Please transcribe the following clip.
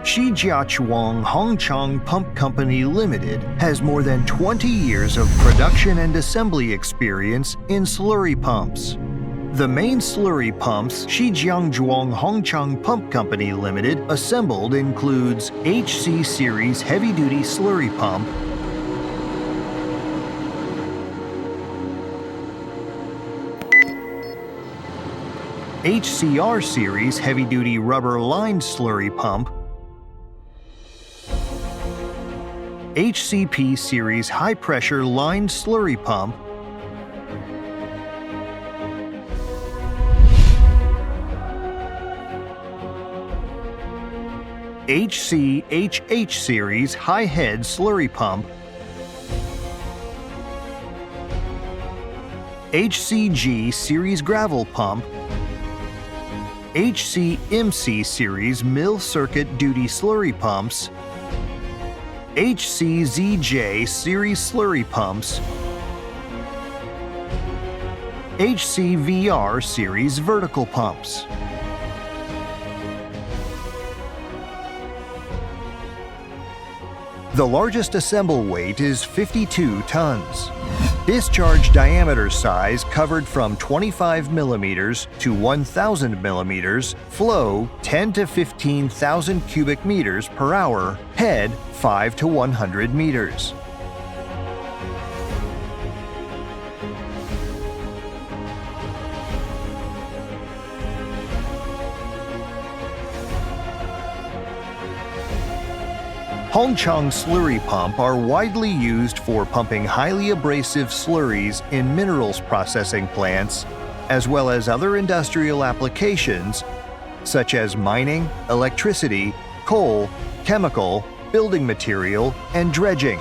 Shijiazhuang Hongchang Pump Co. Limited has more than 20 years of production and assembly experience in slurry pumps. The main slurry pumps Shijiazhuang Hongchang Pump Co. Limited assembled includes HC Series heavy-duty slurry pump, HCR Series heavy-duty rubber-lined slurry pump, HCP Series high-pressure lined slurry pump, HCHH Series high-head slurry pump, HCG Series gravel pump, HCMC Series mill circuit duty slurry pumps, HCZJ Series slurry pumps, HCVR Series vertical pumps. The largest assemble weight is 52 tons. Discharge diameter size covered from 25 millimeters to 1,000 millimeters, flow 10 to 15,000 cubic meters per hour, head 5 to 100 meters. Hongchang slurry pump are widely used for pumping highly abrasive slurries in minerals processing plants, as well as other industrial applications such as mining, electricity, coal, chemical, building material, and dredging.